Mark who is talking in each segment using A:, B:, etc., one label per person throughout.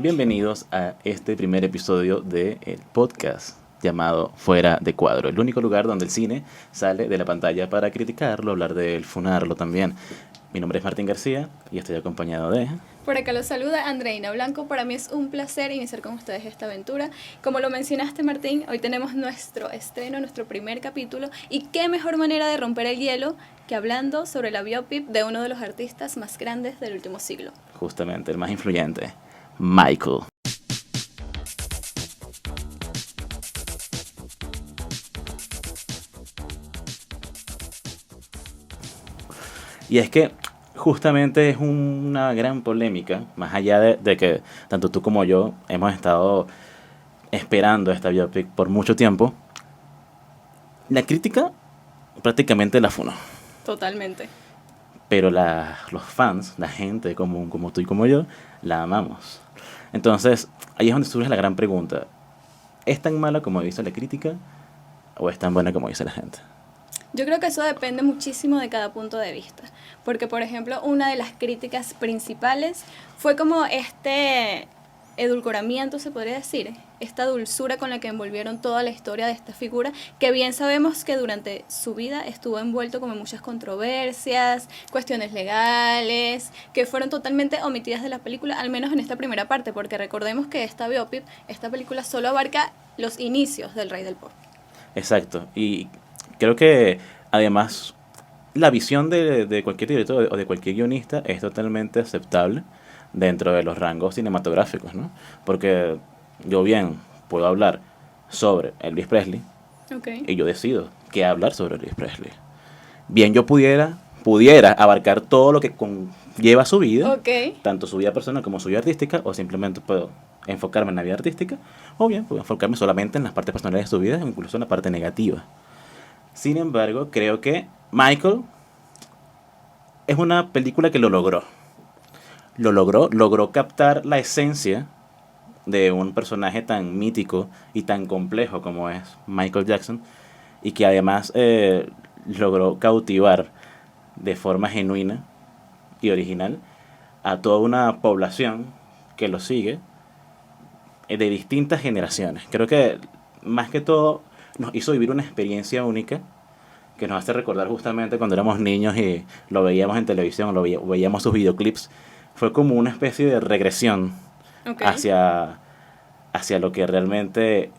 A: Bienvenidos a este primer episodio del podcast llamado Fuera de Cuadro, el único lugar donde el cine sale de la pantalla para criticarlo, hablar de él, funarlo también. Mi nombre es Martín García y estoy acompañado de...
B: Por acá los saluda Andreina Blanco. Para mí es un placer iniciar con ustedes esta aventura. Como lo mencionaste, Martín, hoy tenemos nuestro estreno, nuestro primer capítulo. Y qué mejor manera de romper el hielo que hablando sobre la biopic de uno de los artistas más grandes del último siglo.
A: Justamente, el más influyente, Michael. Y es que justamente es una gran polémica, más allá de que tanto tú como yo hemos estado esperando esta biopic por mucho tiempo. La crítica prácticamente la funó,
B: Totalmente.
A: pero los fans, la gente común como tú y como yo, la amamos. Entonces, ahí es donde surge la gran pregunta. ¿Es tan mala como dice la crítica o es tan buena como dice la gente?
B: Yo creo que eso depende muchísimo de cada punto de vista, porque por ejemplo una de las críticas principales fue como este edulcoramiento, se podría decir, esta dulzura con la que envolvieron toda la historia de esta figura, que bien sabemos que durante su vida estuvo envuelto como en muchas controversias, cuestiones legales, que fueron totalmente omitidas de la película, al menos en esta primera parte, porque recordemos que esta biopic, esta película solo abarca los inicios del Rey del Pop.
A: Exacto, y creo que además la visión de cualquier director o de cualquier guionista es totalmente aceptable dentro de los rangos cinematográficos, ¿no? Porque yo bien puedo hablar sobre Elvis Presley
B: Okay.
A: y yo decido qué hablar sobre Elvis Presley. Bien yo pudiera abarcar todo lo que conlleva su vida,
B: Okay.
A: tanto su vida personal como su vida artística, o simplemente puedo enfocarme en la vida artística, o bien puedo enfocarme solamente en las partes personales de su vida, o incluso en la parte negativa. Sin embargo, creo que Michael es una película que lo logró. Logró captar la esencia de un personaje tan mítico y tan complejo como es Michael Jackson, y que además logró cautivar de forma genuina y original a toda una población que lo sigue de distintas generaciones. Creo que más que todo nos hizo vivir una experiencia única que nos hace recordar justamente cuando éramos niños y lo veíamos en televisión, veíamos sus videoclips. Fue como una especie de regresión
B: Okay.
A: hacia lo que realmente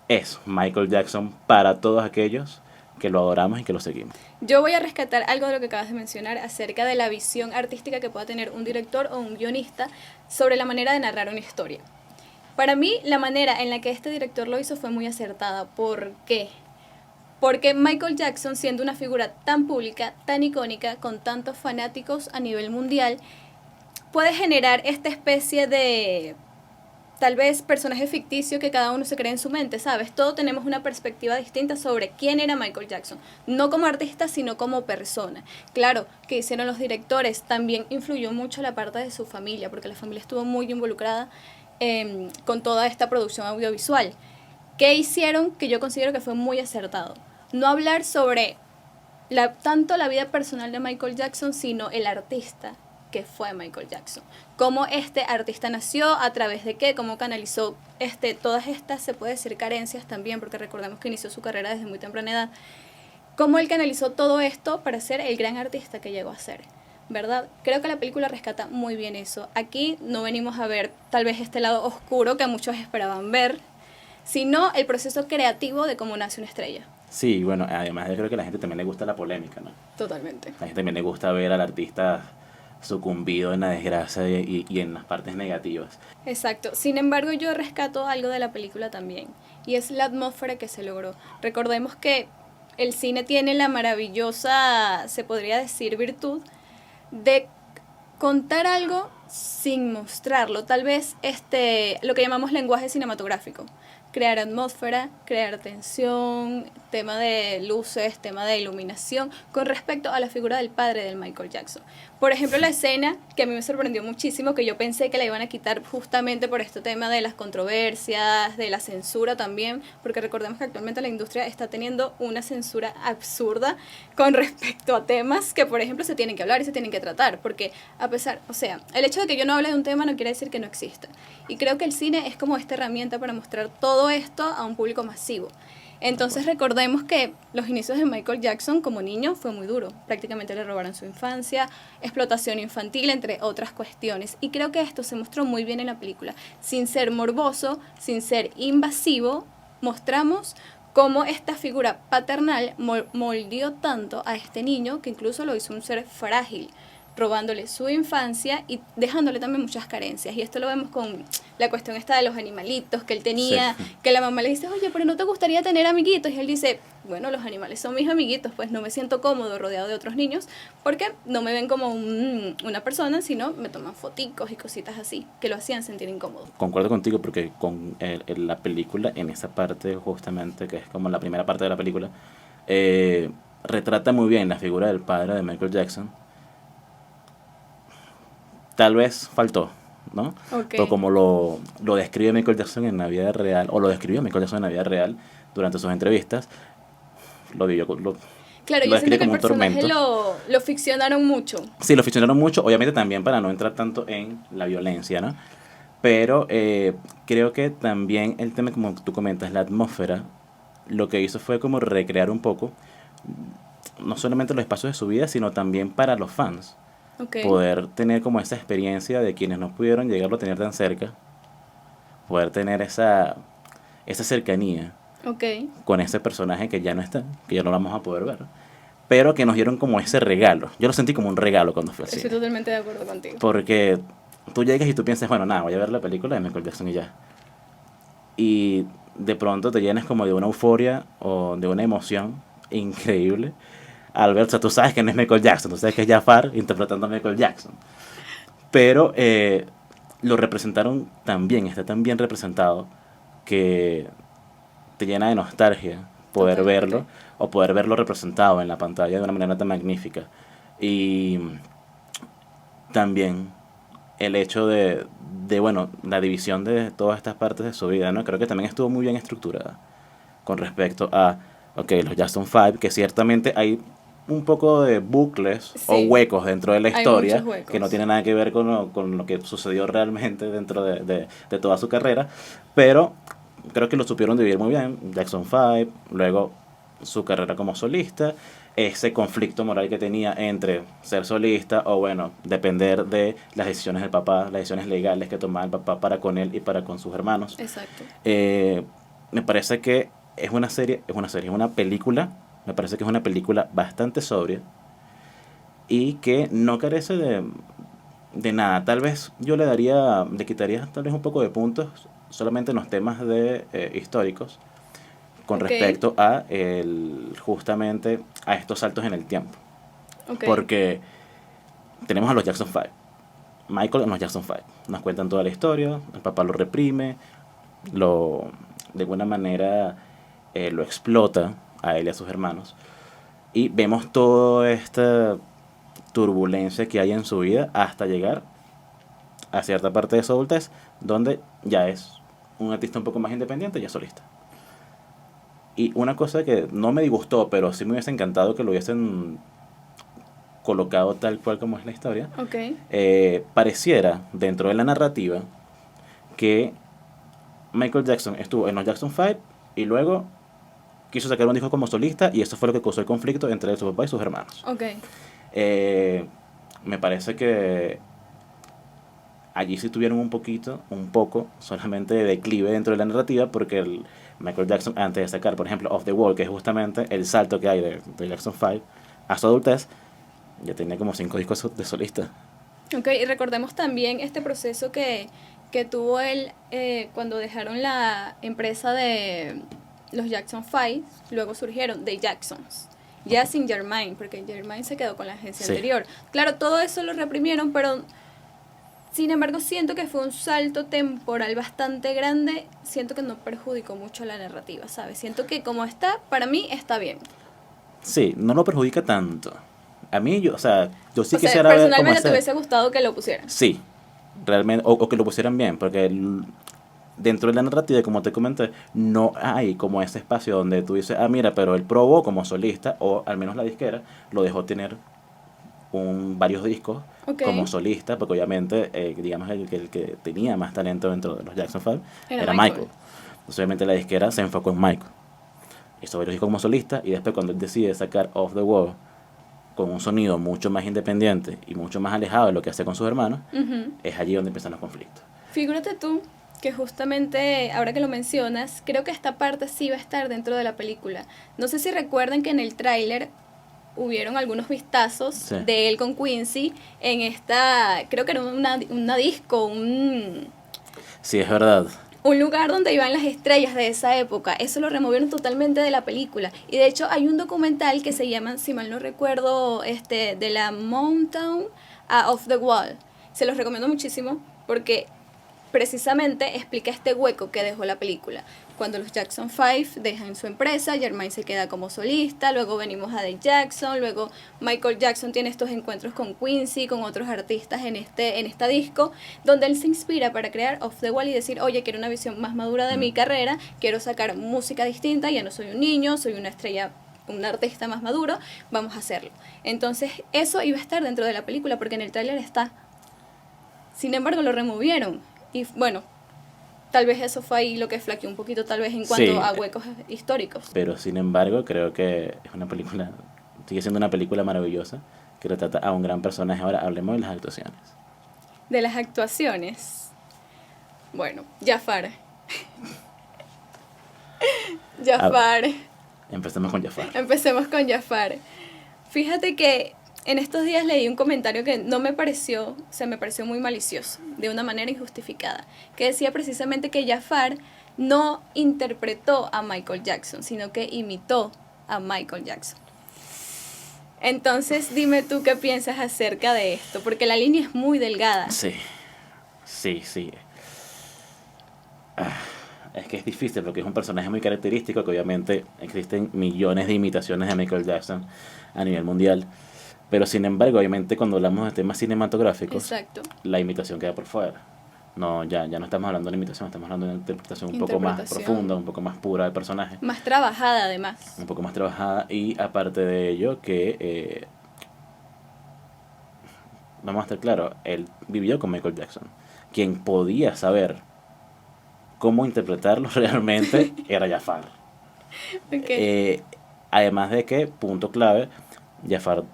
A: es Michael Jackson para todos aquellos que lo adoramos y que lo seguimos.
B: Yo voy a rescatar algo de lo que acabas de mencionar acerca de la visión artística que pueda tener un director o un guionista sobre la manera de narrar una historia. Para mí, la manera en la que este director lo hizo fue muy acertada. ¿Por qué? Porque Michael Jackson, siendo una figura tan pública, tan icónica, con tantos fanáticos a nivel mundial, puede generar esta especie de, tal vez, personaje ficticio que cada uno se cree en su mente, ¿sabes? Todos tenemos una perspectiva distinta sobre quién era Michael Jackson, no como artista, sino como persona. Claro, que hicieron los directores, también influyó mucho la parte de su familia, porque la familia estuvo muy involucrada con toda esta producción audiovisual. ¿Qué hicieron? Que yo considero que fue muy acertado. No hablar sobre tanto la vida personal de Michael Jackson, sino el artista que fue Michael Jackson. Cómo este artista nació, a través de qué, cómo canalizó todas estas, se puede decir, carencias también, porque recordemos que inició su carrera desde muy temprana edad. Cómo él canalizó todo esto para ser el gran artista que llegó a ser, ¿verdad? Creo que la película rescata muy bien eso. Aquí no venimos a ver tal vez este lado oscuro que muchos esperaban ver, sino el proceso creativo de cómo nace una estrella.
A: Sí, bueno, además yo creo que a la gente también le gusta la polémica, ¿no?
B: Totalmente.
A: A la gente también le gusta ver al artista sucumbido en la desgracia y en las partes negativas.
B: Exacto. Sin embargo, yo rescato algo de la película también, y es la atmósfera que se logró. Recordemos que el cine tiene la maravillosa, se podría decir, virtud de contar algo sin mostrarlo. Tal vez lo que llamamos lenguaje cinematográfico. crear atmósfera, crear tensión, tema de luces, tema de iluminación, con respecto a la figura del padre del Michael Jackson. Por ejemplo, la escena que a mí me sorprendió muchísimo, que yo pensé que la iban a quitar justamente por este tema de las controversias, de la censura también, porque recordemos que actualmente la industria está teniendo una censura absurda con respecto a temas que, por ejemplo, se tienen que hablar y se tienen que tratar, porque a pesar, o sea, el hecho de que yo no hable de un tema no quiere decir que no exista. Y creo que el cine es como esta herramienta para mostrar todo esto a un público masivo. Entonces recordemos que los inicios de Michael Jackson como niño fue muy duro. Prácticamente le robaron su infancia, explotación infantil, entre otras cuestiones. Y creo que esto se mostró muy bien en la película. Sin ser morboso, sin ser invasivo, mostramos cómo esta figura paternal moldeó tanto a este niño que incluso lo hizo un ser frágil, robándole su infancia y dejándole también muchas carencias. Y esto lo vemos con la cuestión esta de los animalitos que él tenía, sí. Que la mamá le dice, oye, pero ¿no te gustaría tener amiguitos? Y él dice, bueno, los animales son mis amiguitos, pues no me siento cómodo rodeado de otros niños porque no me ven como una persona, sino me toman foticos y cositas así, que lo hacían sentir incómodo.
A: Concuerdo contigo porque con la película, en esa parte justamente, que es como la primera parte de la película, retrata muy bien la figura del padre de Michael Jackson. Tal vez faltó, ¿no?
B: Okay.
A: Pero como lo describe Michael Jackson en la vida real, o lo describió Michael Jackson en la vida real durante sus entrevistas, lo vivió,
B: claro, yo siento que el personaje lo ficcionaron mucho.
A: Sí, lo ficcionaron mucho, obviamente también para no entrar tanto en la violencia, ¿no? Pero creo que también el tema, como tú comentas, la atmósfera, lo que hizo fue como recrear un poco, no solamente los espacios de su vida, sino también para los fans.
B: Okay.
A: Poder tener como esa experiencia de quienes no pudieron llegarlo a tener tan cerca, poder tener esa cercanía con ese personaje que ya no está, que ya no lo vamos a poder ver, pero que nos dieron como ese regalo. Yo lo sentí como un regalo cuando fui al cine.
B: Estoy totalmente de acuerdo contigo.
A: Porque tú llegas y tú piensas, bueno, nada, voy a ver la película de Michael Jackson y ya. Y de pronto te llenas como de una euforia o de una emoción increíble al ver, o sea, tú sabes que no es Michael Jackson, tú sabes que es Jafar interpretando a Michael Jackson. Pero lo representaron tan bien, está tan bien representado que te llena de nostalgia poder verlo o poder verlo representado en la pantalla de una manera tan magnífica. Y también el hecho de bueno, la división de todas estas partes de su vida, ¿no? Creo que también estuvo muy bien estructurada con respecto a, los Jackson 5, que ciertamente hay un poco de bucles o huecos dentro de la historia que no tiene nada que ver con lo que sucedió realmente dentro de toda su carrera, pero creo que lo supieron dividir muy bien. Jackson 5, luego su carrera como solista, ese conflicto moral que tenía entre ser solista o bueno, depender de las decisiones del papá, las decisiones legales que tomaba el papá para con él y para con sus hermanos.
B: Exacto.
A: Me parece que es una película. Me parece que es una película bastante sobria y que no carece de nada. Tal vez yo le quitaría tal vez un poco de puntos solamente en los temas históricos con respecto a justamente a estos saltos en el tiempo. Porque tenemos a los Jackson 5. Michael en los Jackson 5. Nos cuentan toda la historia, el papá lo reprime, de alguna manera lo explota a él y a sus hermanos, y vemos toda esta turbulencia que hay en su vida hasta llegar a cierta parte de su adultez donde ya es un artista un poco más independiente y es solista. Y una cosa que no me disgustó, pero sí me hubiese encantado que lo hubiesen colocado tal cual como es la historia, pareciera dentro de la narrativa que Michael Jackson estuvo en los Jackson 5 y luego quiso sacar un disco como solista y eso fue lo que causó el conflicto entre su papá y sus hermanos. Me parece que allí sí tuvieron un poco solamente de declive dentro de la narrativa, porque Michael Jackson, antes de sacar, por ejemplo, Off the Wall, que es justamente el salto que hay de Jackson 5 a su adultez, ya tenía como 5 discos de solista.
B: Y recordemos también este proceso que tuvo él cuando dejaron la empresa de los Jackson 5, luego surgieron The Jacksons, ya sin Jermaine, porque Jermaine se quedó con la agencia anterior. Claro, todo eso lo reprimieron, pero Sin embargo, siento que fue un salto temporal bastante grande, siento que no perjudicó mucho la narrativa, ¿sabes? Siento que como está, para mí está bien.
A: Sí, no lo perjudica tanto. A mí, yo, o sea, yo sí
B: O sea,
A: quisiera ver cómo
B: personalmente te
A: ese...
B: hubiese gustado que lo pusieran.
A: Sí, realmente, o que lo pusieran bien, porque dentro de la narrativa, como te comenté, no hay como ese espacio donde tú dices, ah, mira, pero él probó como solista, o al menos la disquera, lo dejó tener varios discos
B: Ok,
A: como solista, porque obviamente, digamos, el que tenía más talento dentro de los Jackson 5
B: era
A: era
B: Michael.
A: Michael. Entonces, obviamente, la disquera se enfocó en Michael. Hizo varios discos como solista, y después cuando él decide sacar Off the Wall, con un sonido mucho más independiente y mucho más alejado de lo que hace con sus hermanos,
B: Ujú.
A: es allí donde empiezan los conflictos.
B: Figúrate tú que justamente, ahora que lo mencionas, creo que esta parte sí va a estar dentro de la película. No sé si recuerdan que en el tráiler hubieron algunos vistazos
A: Sí,
B: de él con Quincy en esta, creo que era una disco,
A: sí, es verdad.
B: un lugar donde iban las estrellas de esa época. Eso lo removieron totalmente de la película. Y de hecho hay un documental que se llama, si mal no recuerdo, de la Mountain of the Wall. Se los recomiendo muchísimo porque precisamente explica este hueco que dejó la película. Cuando los Jackson 5 dejan su empresa, Jermaine se queda como solista, luego venimos a The Jackson, luego Michael Jackson tiene estos encuentros con Quincy, con otros artistas en esta disco, donde él se inspira para crear Off the Wall y decir, oye, quiero una visión más madura de mi carrera, quiero sacar música distinta, ya no soy un niño, soy una estrella, un artista más maduro, vamos a hacerlo. Entonces, eso iba a estar dentro de la película porque en el tráiler está. Sin embargo, lo removieron. Y bueno, tal vez eso fue ahí lo que flaqueó un poquito, tal vez en cuanto
A: Sí,
B: a huecos históricos.
A: pero sin embargo creo que es una película, sigue siendo una película maravillosa que retrata a un gran personaje. Ahora hablemos de las actuaciones.
B: De las actuaciones. Bueno, Jafar. Jafar.
A: Empecemos con Jafar.
B: Empecemos con Jafar. Fíjate que en estos días leí un comentario que no me pareció, se me pareció muy malicioso, de una manera injustificada, que decía precisamente que Jafar no interpretó a Michael Jackson, sino que imitó a Michael Jackson. Entonces, dime tú qué piensas acerca de esto, porque la línea es muy delgada.
A: Sí, sí, sí. Es que es difícil porque es un personaje muy característico, que obviamente existen millones de imitaciones de Michael Jackson a nivel mundial. Pero sin embargo, obviamente cuando hablamos de temas cinematográficos,
B: Exacto.
A: la imitación queda por fuera. No, ya no estamos hablando de imitación, estamos hablando de una interpretación un poco más profunda, un poco más pura del personaje.
B: Más trabajada además.
A: Un poco más trabajada, y aparte de ello que vamos a estar claros, él vivió con Michael Jackson. Quien podía saber cómo interpretarlo realmente era Jafar.
B: Okay.
A: Además de que, punto clave, Jafar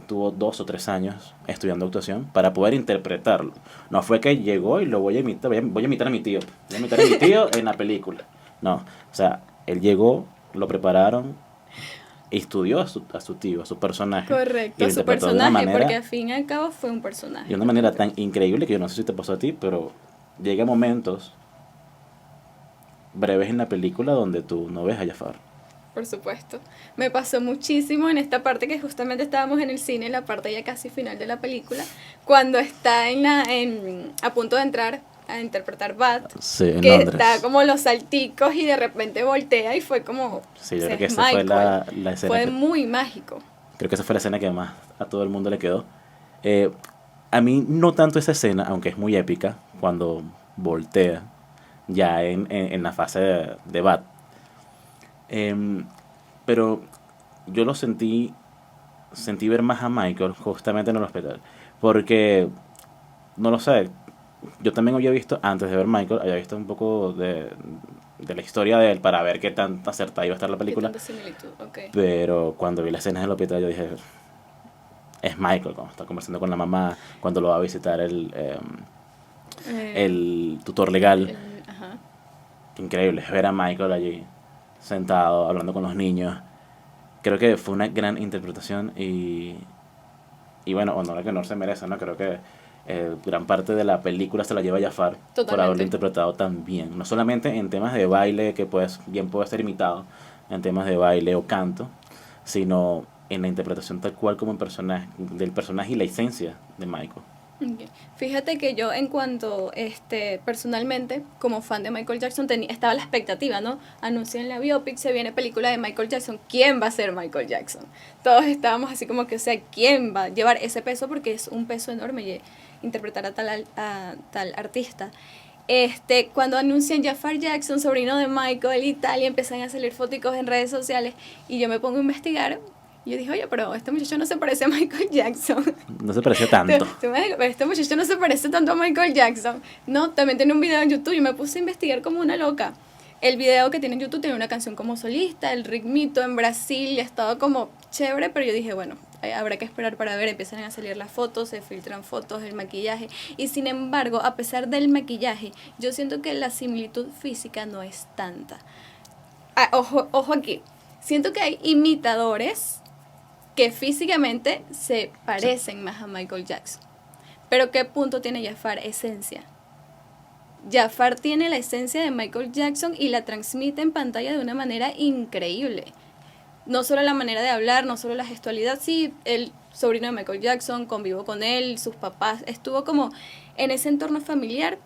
A: tuvo 2 o 3 años estudiando actuación para poder interpretarlo. No fue que llegó y lo voy a imitar, voy a imitar a mi tío. Voy a imitar a mi tío en la película. No, o sea, él llegó, lo prepararon, estudió a su tío, a su personaje.
B: Correcto,
A: Y lo
B: su
A: interpretó de una
B: personaje,
A: manera,
B: porque al fin y al cabo fue un personaje.
A: de una manera tan increíble que yo no sé si te pasó a ti, pero llega momentos breves en la película donde tú no ves a Jafar.
B: Por supuesto. Me pasó muchísimo en esta parte que justamente estábamos en el cine, la parte ya casi final de la película, cuando está a punto de entrar a interpretar Bat,
A: Sí, en
B: que
A: Londres.
B: da como los salticos y de repente voltea y fue como...
A: Sí, yo
B: o sea,
A: creo que
B: es
A: esa fue
B: Michael.
A: la escena
B: Fue
A: que,
B: muy mágico.
A: creo que esa fue la escena que más a todo el mundo le quedó. Eh, a mí no tanto esa escena, aunque es muy épica, cuando voltea ya en la fase de Bat. Pero yo lo sentí ver más a Michael justamente en el hospital. Porque, no lo sé, yo también había visto, antes de ver Michael, había visto un poco de la historia de él para ver qué tan acertada iba a estar la
B: Qué
A: película.
B: tanta similitud, ok.
A: Pero cuando vi las escenas del hospital yo dije, es Michael, cuando está conversando con la mamá, cuando lo va a visitar el tutor legal.
B: Ajá.
A: Increíble, es ver a Michael allí, sentado, hablando con los niños. Creo que fue una gran interpretación y bueno, honor a que honor se merece, ¿no? Creo que gran parte de la película se la lleva Jafar por
B: Totalmente.
A: haberlo interpretado tan bien. No solamente en temas de baile, que pues bien puede ser imitado en temas de baile o canto, sino en la interpretación tal cual como en personaje, del personaje y la esencia de Michael.
B: Ok. Fíjate que yo en cuanto, personalmente, como fan de Michael Jackson, estaba la expectativa, ¿no? Anuncian la biopic, se viene película de Michael Jackson, ¿quién va a ser Michael Jackson? Todos estábamos así como que, o sea, ¿quién va a llevar ese peso? Porque es un peso enorme interpretar a tal artista. Cuando anuncian Jafar Jackson, sobrino de Michael y tal, y empiezan a salir fotos en redes sociales, y yo me pongo a investigar. Y yo dije, oye, pero este muchacho no se parece a Michael Jackson.
A: No se pareció tanto.
B: Pero este muchacho no se parece tanto a Michael Jackson. No, también tiene un video en YouTube y me puse a investigar como una loca. El video que tiene en YouTube tiene una canción como solista, el ritmito en Brasil, estaba como chévere, pero yo dije, bueno, habrá que esperar para ver, empiezan a salir las fotos, se filtran fotos, el maquillaje, y sin embargo, a pesar del maquillaje, yo siento que la similitud física no es tanta. Ojo aquí, siento que hay imitadores que físicamente se parecen más a Michael Jackson. Pero ¿qué punto tiene Jafar? Esencia. Jafar tiene la esencia de Michael Jackson y la transmite en pantalla de una manera increíble. No solo la manera de hablar, no solo la gestualidad, sí, el sobrino de Michael Jackson, convivió con él, sus papás, estuvo como en ese entorno familiar.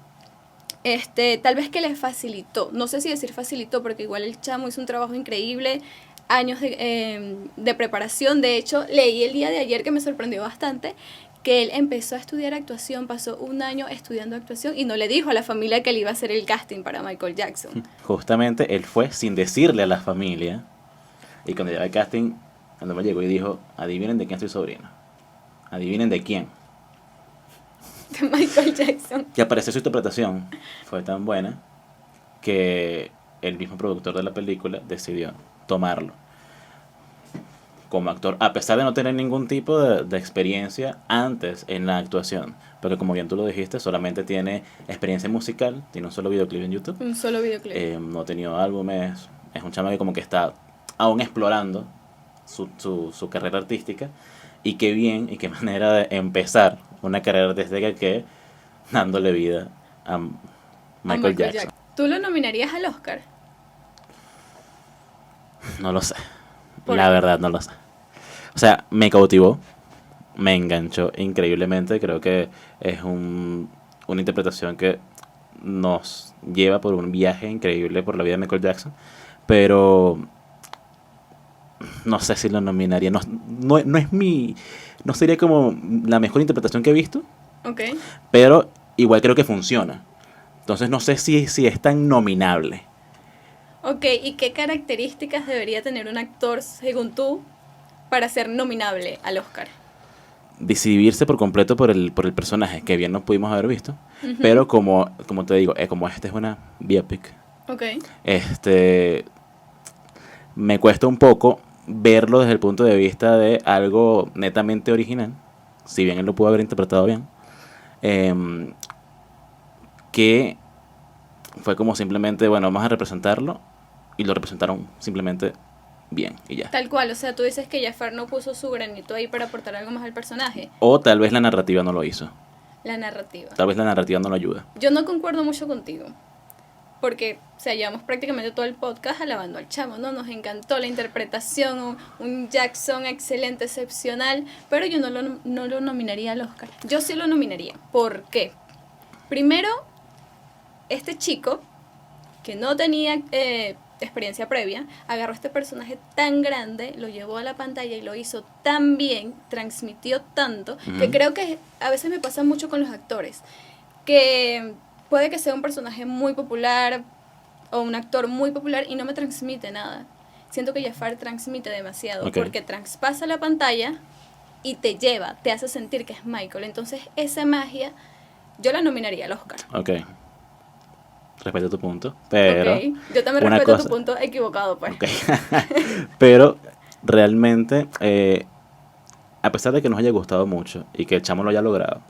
B: Tal vez que le facilitó, no sé si decir facilitó, porque igual el chamo hizo un trabajo increíble, años de preparación. De hecho, leí el día de ayer que me sorprendió bastante, que él empezó a estudiar actuación, pasó un año estudiando actuación y no le dijo a la familia que él iba a hacer el casting para Michael Jackson.
A: Justamente él fue sin decirle a la familia, y cuando llegó al casting, cuando me llegó y dijo, adivinen de quién soy sobrino, adivinen de quién.
B: De Michael Jackson.
A: Y apareció su interpretación, fue tan buena que el mismo productor de la película decidió tomarlo como actor, a pesar de no tener ningún tipo de experiencia antes en la actuación, porque como bien tú lo dijiste, solamente tiene experiencia musical, tiene un solo videoclip en YouTube,
B: Un solo videoclip.
A: no ha tenido álbumes, es un chamo que como que está aún explorando su carrera artística, y qué bien y qué manera de empezar una carrera artística que dándole vida a Michael Jackson.
B: ¿Tú lo nominarías al Oscar?
A: No lo sé.
B: ¿Por
A: La
B: qué?
A: verdad, no lo sé. O sea, me cautivó, me enganchó increíblemente. Creo que es una interpretación que nos lleva por un viaje increíble por la vida de Michael Jackson. Pero no sé si lo nominaría. No es mi. No sería como la mejor interpretación que he visto.
B: Ok.
A: Pero igual creo que funciona. Entonces no sé si es tan nominable.
B: Ok, ¿y qué características debería tener un actor, según tú, para ser nominable al Oscar?
A: Decidirse por completo por el personaje, que bien no pudimos haber visto.
B: Ujú.
A: Pero como te digo, como esta es una biopic,
B: Ok.
A: me cuesta un poco verlo desde el punto de vista de algo netamente original, si bien él lo pudo haber interpretado bien, que fue como simplemente, bueno, vamos a representarlo, y lo representaron simplemente bien, y ya.
B: Tal cual, o sea, tú dices que Jafar no puso su granito ahí para aportar algo más al personaje.
A: O tal vez la narrativa no lo hizo,
B: La narrativa.
A: tal vez la narrativa no lo ayuda.
B: Yo no concuerdo mucho contigo. Porque, o sea, llevamos prácticamente todo el podcast alabando al chamo, ¿no? Nos encantó la interpretación, un Jackson excelente, excepcional, pero yo no lo nominaría al Oscar. Yo sí lo nominaría. ¿Por qué? Primero, este chico, que no tenía experiencia previa, agarró este personaje tan grande, lo llevó a la pantalla y lo hizo tan bien, transmitió tanto, que creo que a veces me pasa mucho con los actores, que puede que sea un personaje muy popular o un actor muy popular y no me transmite nada. Siento que Jafar transmite demasiado,
A: Ok.
B: porque traspasa la pantalla y te lleva, te hace sentir que es Michael. Entonces esa magia yo la nominaría al Oscar.
A: Ok. Respeto tu punto, pero...
B: Ok, yo también
A: una
B: respeto
A: cosa-
B: tu punto equivocado, pues.
A: Ok. Pero realmente, a pesar de que nos haya gustado mucho y que el chamo lo haya logrado,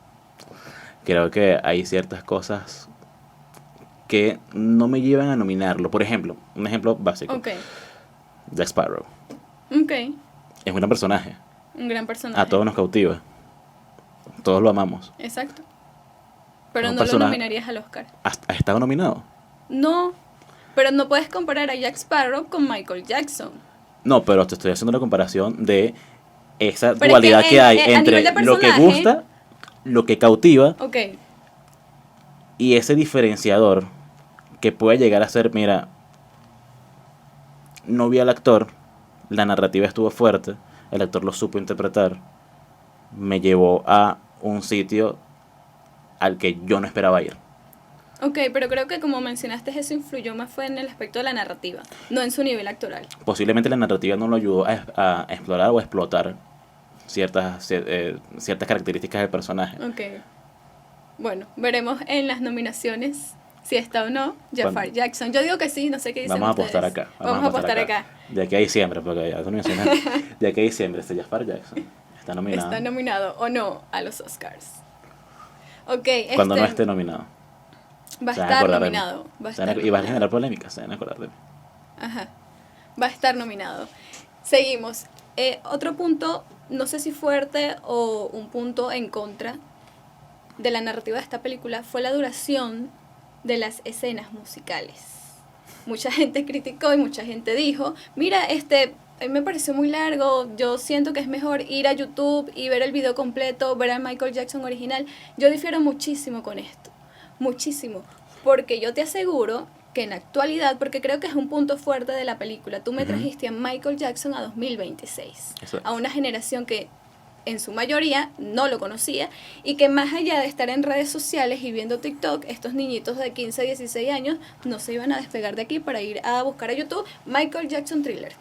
A: creo que hay ciertas cosas que no me llevan a nominarlo. Por ejemplo, un ejemplo básico,
B: Ok,
A: Jack Sparrow.
B: ok,
A: Es un gran personaje,
B: un gran personaje.
A: a todos nos cautiva, todos lo amamos.
B: Exacto. Pero
A: Un
B: no lo
A: personaje-
B: nominarías al Oscar.
A: ¿Ha estado nominado?
B: No, pero no puedes comparar a Jack Sparrow con Michael Jackson.
A: No, pero te estoy haciendo una comparación de esa
B: Pero es
A: dualidad
B: que
A: que hay
B: a
A: entre
B: nivel de
A: lo que
B: personaje-
A: gusta lo que cautiva
B: Ok,
A: y ese diferenciador que puede llegar a ser, mira, no vi al actor, la narrativa estuvo fuerte, el actor lo supo interpretar, me llevó a un sitio al que yo no esperaba ir.
B: ok, pero creo que como mencionaste eso influyó más fue en el aspecto de la narrativa, no en su nivel actoral.
A: Posiblemente la narrativa no lo ayudó a explorar o a explotar ciertas características del personaje.
B: Ok, bueno, veremos en las nominaciones si está o no Jafar Jackson. Yo digo que sí, no sé qué dicen
A: Vamos a
B: ustedes.
A: apostar acá.
B: Vamos a apostar acá.
A: De aquí a diciembre, porque ya tú mencionas. De aquí a diciembre, este Jafar Jackson está nominado.
B: ¿Está nominado o no a los Oscars? Ok,
A: Cuando no esté nominado.
B: va a
A: Se van a
B: estar
A: acordar de mí.
B: nominado.
A: Y va a generar polémica, se van a acordar de mí.
B: Ajá, va a estar nominado. Seguimos. Otro punto, no sé si fuerte o un punto en contra de la narrativa de esta película fue la duración de las escenas musicales. Mucha gente criticó y mucha gente dijo, mira, me pareció muy largo, yo siento que es mejor ir a YouTube y ver el video completo, ver al Michael Jackson original. Yo difiero muchísimo con esto, muchísimo, porque yo te aseguro que en la actualidad, porque creo que es un punto fuerte de la película, tú me trajiste a Michael Jackson a 2026, a una generación que en su mayoría no lo conocía y que más allá de estar en redes sociales y viendo TikTok, estos niñitos de 15 a 16 años no se iban a despegar de aquí para ir a buscar a YouTube Michael Jackson Thriller.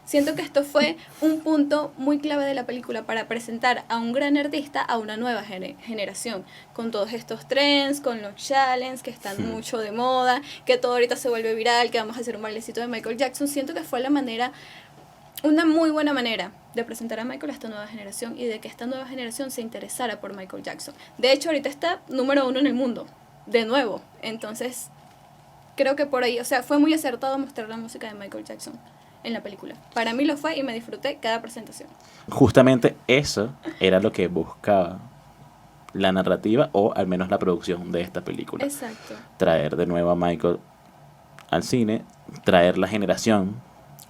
B: Siento que esto fue un punto muy clave de la película para presentar a un gran artista a una nueva generación, con todos estos trends, con los challenges que están mucho de moda, que todo ahorita se vuelve viral, que vamos a hacer un bailecito de Michael Jackson. Siento que fue la manera, una muy buena manera de presentar a Michael a esta nueva generación y de que esta nueva generación se interesara por Michael Jackson. De hecho, ahorita está número 1 en el mundo, de nuevo. Entonces, creo que por ahí, o sea, fue muy acertado mostrar la música de Michael Jackson en la película. Para mí lo fue y me disfruté cada presentación.
A: Justamente eso era lo que buscaba la narrativa o al menos la producción de esta película.
B: Exacto.
A: Traer de nuevo a Michael al cine, traer la generación.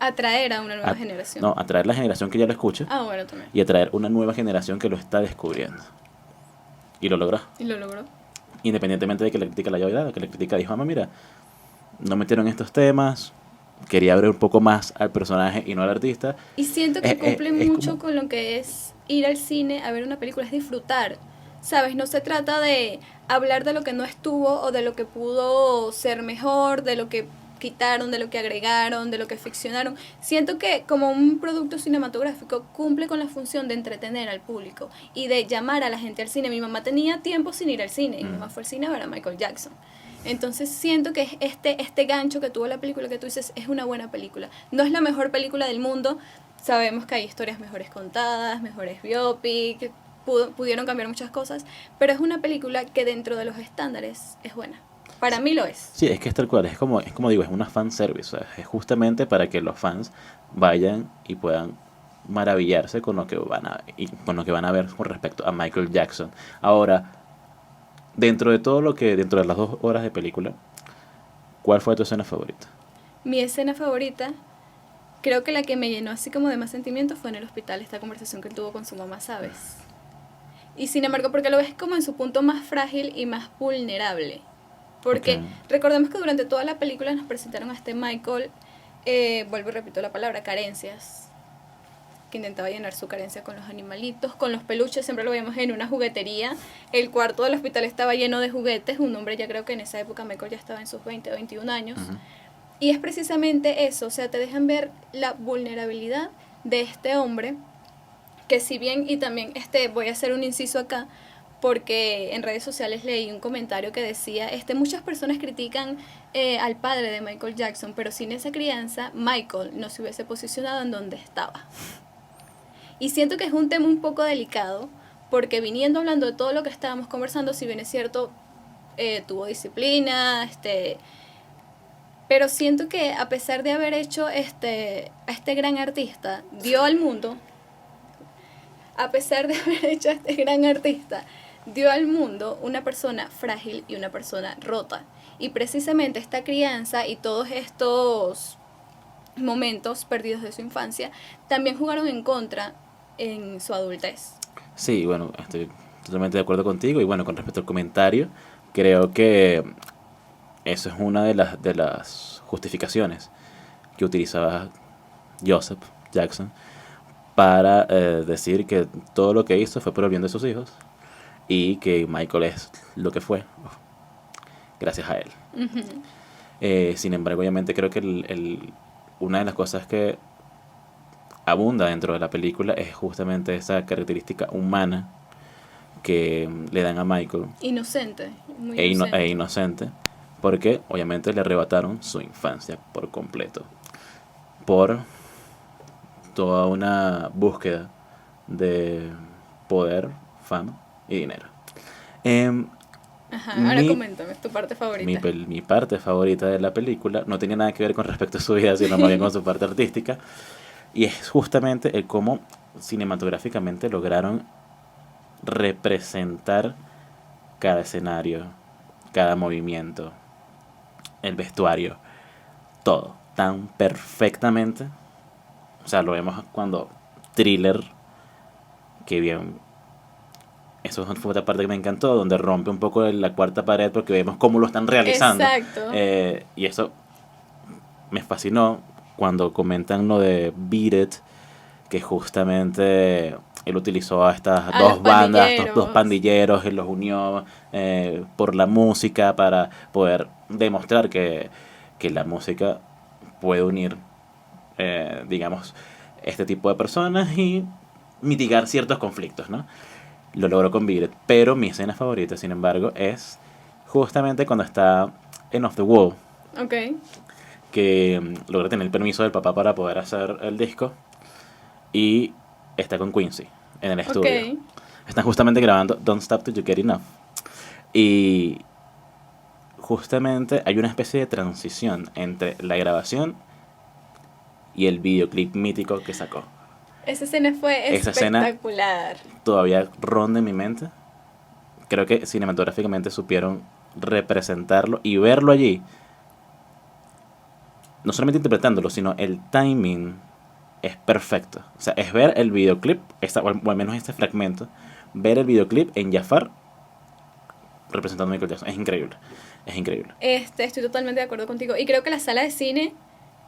B: Atraer a una nueva generación.
A: No, atraer la generación que ya lo escucha.
B: Ah, bueno, también.
A: Y atraer una nueva generación que lo está descubriendo. Y lo logró.
B: Y lo logró.
A: Independientemente de que la crítica la haya odiado, que la crítica dijo, mira, no metieron estos temas, quería abrir un poco más al personaje y no al artista.
B: Y siento que cumple mucho con lo que es ir al cine a ver una película, es disfrutar. ¿Sabes? No se trata de hablar de lo que no estuvo o de lo que pudo ser mejor, de lo que quitaron, de lo que agregaron, de lo que ficcionaron. Siento que como un producto cinematográfico cumple con la función de entretener al público y de llamar a la gente al cine. Mi mamá tenía tiempo sin ir al cine y mi mamá fue al cine a ver a Michael Jackson. Entonces siento que este gancho que tuvo la película que tú dices es una buena película. No es la mejor película del mundo, sabemos que hay historias mejores contadas, mejores biopic, pudieron cambiar muchas cosas, pero es una película que dentro de los estándares es buena. Para mí lo es.
A: Sí, es que es tal cual, es como digo, es una fanservice, o sea, es justamente para que los fans vayan y puedan maravillarse con lo que van a ver con respecto a Michael Jackson. Ahora, dentro de las 2 horas de película, ¿cuál fue tu escena favorita?
B: Mi escena favorita, creo que la que me llenó así como de más sentimientos fue en el hospital, esta conversación que él tuvo con su mamá, ¿sabes? Y sin embargo, porque lo ves como en su punto más frágil y más vulnerable. Porque recordemos que durante toda la película nos presentaron a este Michael, vuelvo y repito la palabra, carencias, que intentaba llenar su carencia con los animalitos, con los peluches, siempre lo veíamos en una juguetería. El cuarto del hospital estaba lleno de juguetes, un hombre, ya creo que en esa época Michael ya estaba en sus 20 o 21 años. Y es precisamente eso, o sea, te dejan ver la vulnerabilidad de este hombre, que si bien, y también voy a hacer un inciso acá, porque en redes sociales leí un comentario que decía, muchas personas critican al padre de Michael Jackson, pero sin esa crianza, Michael no se hubiese posicionado en donde estaba. Y siento que es un tema un poco delicado, porque viniendo hablando de todo lo que estábamos conversando, si bien es cierto, tuvo disciplina, pero siento que a pesar de haber hecho a este gran artista, dio al mundo, dio al mundo una persona frágil y una persona rota. Y precisamente esta crianza y todos estos momentos perdidos de su infancia también jugaron en contra en su adultez.
A: Sí, bueno, totalmente de acuerdo contigo. Y bueno, con respecto al comentario, creo que eso es una de las justificaciones que utilizaba Joseph Jackson para decir que todo lo que hizo fue por el bien de sus hijos y que Michael es lo que fue gracias a él. Sin embargo, obviamente creo que una de las cosas que abunda dentro de la película es justamente esa característica humana que le dan a Michael.
B: Inocente, muy
A: e inocente, porque obviamente le arrebataron su infancia por completo, por toda una búsqueda de poder, fama y dinero.
B: Ajá, ahora coméntame, tu parte favorita.
A: Mi parte favorita de la película no tenía nada que ver con respecto a su vida, sino más bien con su parte artística, y es justamente el cómo cinematográficamente lograron representar cada escenario, cada movimiento, el vestuario, todo tan perfectamente. O sea, lo vemos cuando Thriller, que bien, eso fue otra parte que me encantó, donde rompe un poco la cuarta pared porque vemos cómo lo están realizando.
B: Exacto.
A: Y eso me fascinó cuando comentan lo de Beat It, que justamente él utilizó a estas dos bandas, estos dos pandilleros, y los unió por la música para poder demostrar que la música puede unir, digamos, este tipo de personas y mitigar ciertos conflictos, ¿no? Lo logró con Beat It, pero mi escena favorita, sin embargo, es justamente cuando está en Off the Wall.
B: Ok.
A: Que logra tener el permiso del papá para poder hacer el disco y está con Quincy en el estudio.
B: Okay.
A: Están justamente grabando Don't Stop Till You Get Enough. Y justamente hay una especie de transición entre la grabación y el videoclip mítico que sacó.
B: Esa escena fue espectacular.
A: Todavía ronda en mi mente. Creo que cinematográficamente supieron representarlo y verlo allí. No solamente interpretándolo, sino el timing es perfecto. O sea, es ver el videoclip, o al menos este fragmento, ver el videoclip en Jafar representando a Michael Jackson. Es increíble. Es increíble.
B: Estoy totalmente de acuerdo contigo. Y creo que la sala de cine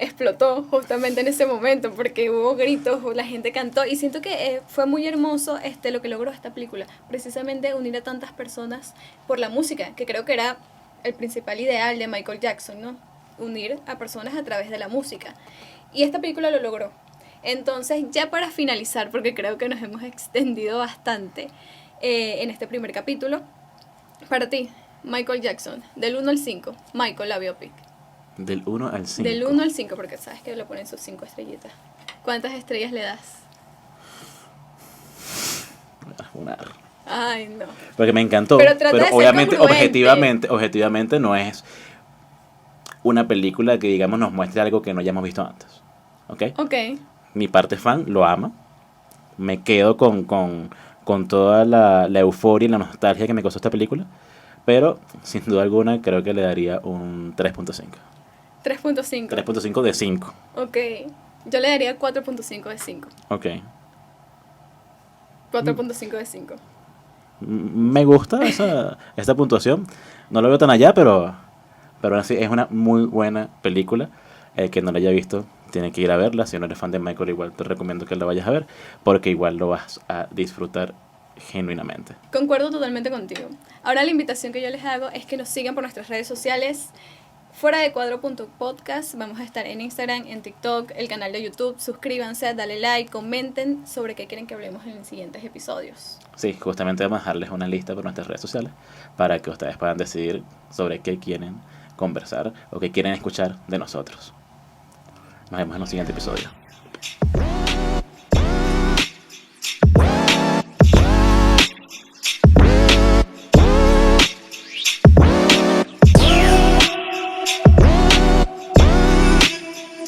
B: explotó justamente en ese momento porque hubo gritos, la gente cantó y siento que fue muy hermoso lo que logró esta película, precisamente unir a tantas personas por la música, que creo que era el principal ideal de Michael Jackson, ¿no? Unir a personas a través de la música. Y esta película lo logró. Entonces, ya para finalizar, porque creo que nos hemos extendido bastante en este primer capítulo, para ti, Michael Jackson, del 1 al 5, Michael, la biopic.
A: Del 1 al 5.
B: Del 1 al 5, porque sabes que le ponen sus 5 estrellitas. ¿Cuántas estrellas le das?
A: Una.
B: Ay, no.
A: Porque me encantó,
B: pero
A: obviamente, objetivamente no es una película que, digamos, nos muestre algo que no hayamos visto antes. ¿Ok?
B: Ok.
A: Mi parte fan lo ama. Me quedo con toda la euforia y la nostalgia que me causó esta película. Pero, sin duda alguna, creo que le daría un 3.5.
B: 3.5.
A: 3.5 de 5.
B: Ok. Yo le daría 4.5 de 5.
A: Ok.
B: 4.5 de 5.
A: Me gusta esta puntuación. No lo veo tan allá, pero así es una muy buena película. El que no la haya visto tiene que ir a verla. Si no eres fan de Michael, igual te recomiendo que la vayas a ver, porque igual lo vas a disfrutar genuinamente.
B: Concuerdo totalmente contigo. Ahora la invitación que yo les hago es que nos sigan por nuestras redes sociales. Fuera de cuadro.podcast, vamos a estar en Instagram, en TikTok, el canal de YouTube. Suscríbanse, dale like, comenten sobre qué quieren que hablemos en los siguientes episodios.
A: Sí, justamente vamos a dejarles una lista por nuestras redes sociales para que ustedes puedan decidir sobre qué quieren conversar o qué quieren escuchar de nosotros. Nos vemos en un siguiente episodio.